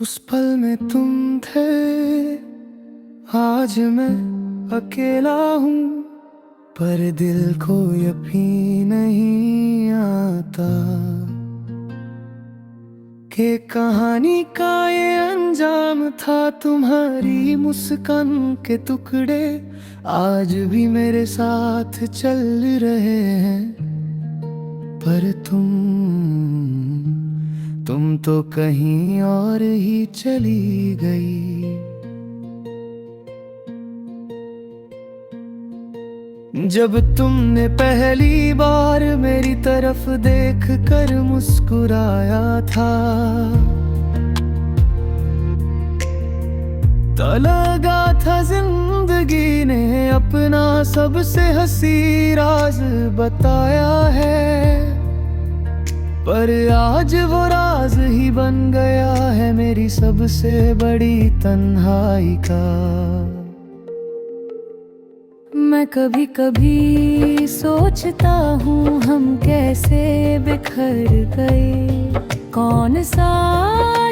उस पल में तुम थे, आज मैं अकेला हूँ। पर दिल को यकीन नहीं आता कि कहानी का ये अंजाम था। तुम्हारी मुस्कान के टुकड़े आज भी मेरे साथ चल रहे हैं। पर तुम तो कहीं और ही चली गई। जब तुमने पहली बार मेरी तरफ देख कर मुस्कुराया था, तो लगा था जिंदगी ने अपना सबसे हंसी राज बताया है। पर आज वो राज ही बन गया है मेरी सबसे बड़ी तन्हाई का। मैं कभी कभी सोचता हूँ हम कैसे बिखर गए। कौन सा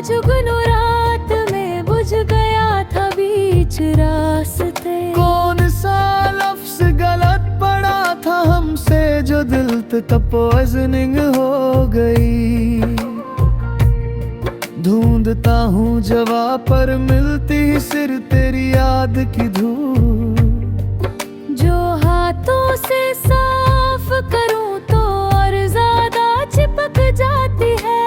जुगनू रात में बुझ गया था बीच रास्ते। कौन सा लफ्ज़ गलत पड़ा था हमसे जो दिल तक पॉइजनिंग हो गई। ढूंढता हूँ जवाब पर मिलती सिर्फ तेरी याद की धूल, जो हाथों से साफ करूं तो और ज्यादा चिपक जाती है।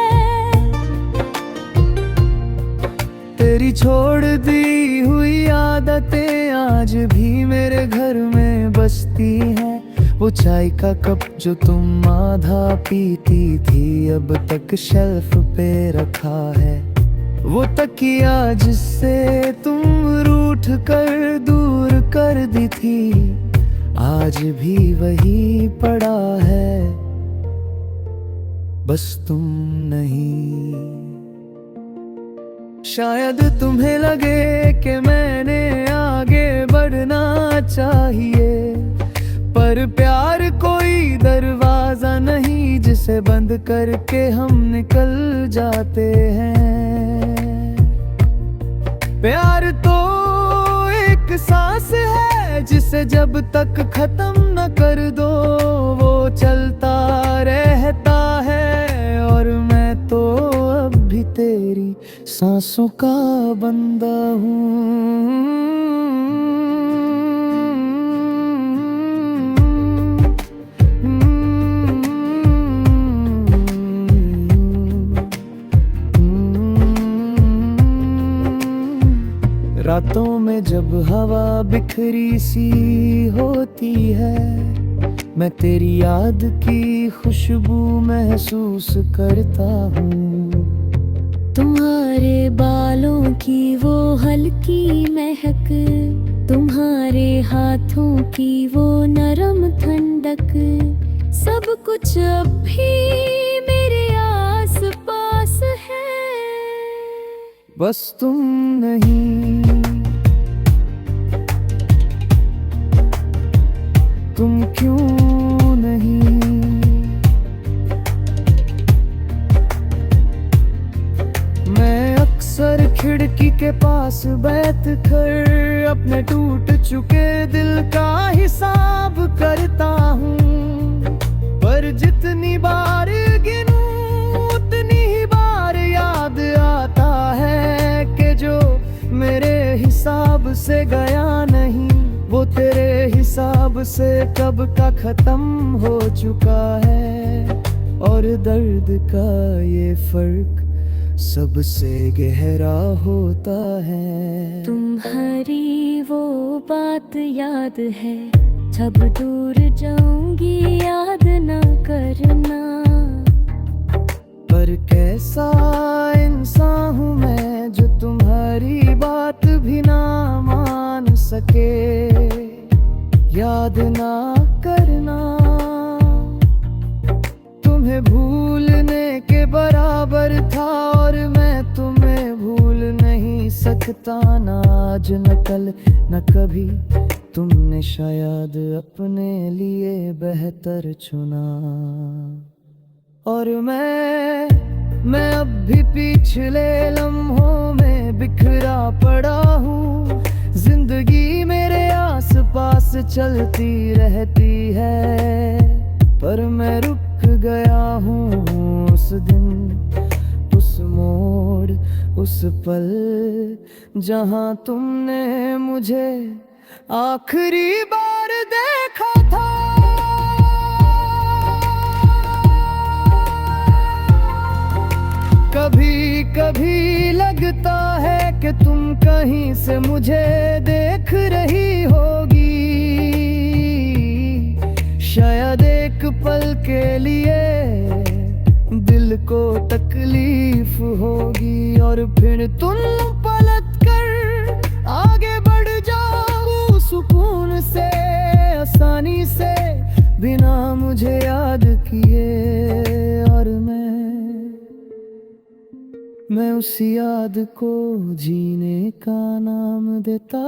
तेरी छोड़ दी हुई आदतें आज भी मेरे घर में बसती हैं। वो चाय का कप जो तुम आधा पीती थी अब तक शेल्फ पे रखा है। वो तकिया जिससे तुम रूठ कर दूर कर दी थी आज भी वही पड़ा है। बस तुम नहीं। शायद तुम्हें लगे कि मैंने आगे बढ़ना चाहिए, पर प्यार कोई दरवाजा नहीं जिसे बंद करके हम निकल जाते हैं। प्यार तो एक सांस है जिसे जब तक खत्म न कर दो वो चलता रहता है। और मैं तो अब भी तेरी सांसों का बंदा हूँ। रातों में जब हवा बिखरी सी होती है, मैं तेरी याद की खुशबू महसूस करता हूँ। तुम्हारे बालों की वो हल्की महक, तुम्हारे हाथों की वो नरम ठंडक, सब कुछ अब भी मेरे आस पास है। बस तुम नहीं। तुम क्यों नहीं। मैं अक्सर खिड़की के पास बैठ कर अपने टूट चुके दिल का हिसाब करता हूँ। पर जितनी बार गिनूं उतनी ही बार याद आता है कि जो मेरे हिसाब से गया नहीं वो तेरे हिसाब से कब का खत्म हो चुका है। और दर्द का ये फर्क सबसे गहरा होता है। तुम्हारी वो बात याद है, जब दूर जाऊंगी याद ना करना। पर कैसा इंसान हूँ मैं जो तुम्हारी बात भी ना मान सके। याद ना करना तुम्हें भूलने के बराबर था, और मैं तुम्हें भूल नहीं सकता। ना आज न कल न कभी तुमने शायद अपने लिए बेहतर चुना। और मैं मैं अब भी पिछले लम्हों में बिखरा पड़ा हूँ। जिंदगी मेरे आस पास चलती रहती है, पर मैं रुक गया हूँ उस दिन, उस मोड़, उस पल, जहाँ तुमने मुझे आखिरी बार देखा था। कभी कभी लगता है कि तुम कहीं से मुझे देख रही होगी, शायद एक पल के लिए दिल को तकलीफ होगी, और फिर तुम पलट कर आगे बढ़ जाओ सुकून से, आसानी से, बिना मुझे याद किए। और मैं उस याद को जीने का नाम देता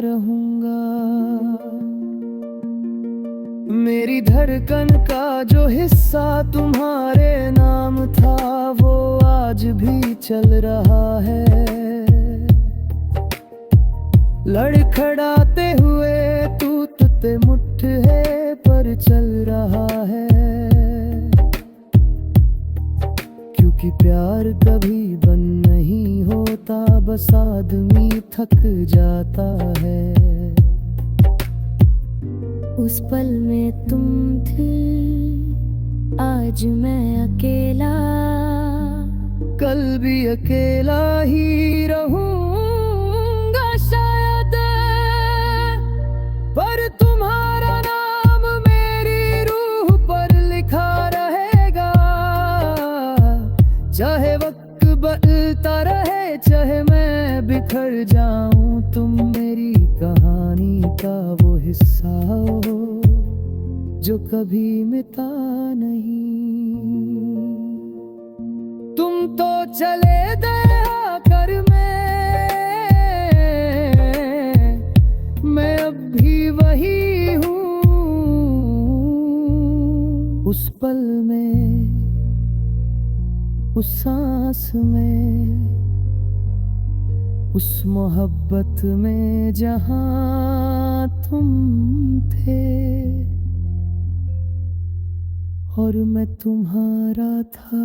रहूंगा। मेरी धड़कन का जो हिस्सा तुम्हारे नाम था, वो आज भी चल रहा है, लड़खड़ाते हुए टूटते मुट्ठे पर चल रहा है। क्योंकि प्यार कभी बंद नहीं होता, बस आदमी थक जाता है। उस पल में तुम थे, आज मैं अकेला, कल भी अकेला ही रहूंगा शायद, पर तुम्हारा नाम मेरी रूह पर लिखा रहेगा। चाहे वक्त बदलता रहे, चाहे मैं बिखर जाऊं, तुम मेरी कहानी का वो हिस्सा हो जो कभी मिटा नहीं। तुम तो चले दया कर, मैं अब भी वही हूँ। उस पल में, उस सांस में, उस मोहब्बत में जहाँ तुम थे, और मैं तुम्हारा था।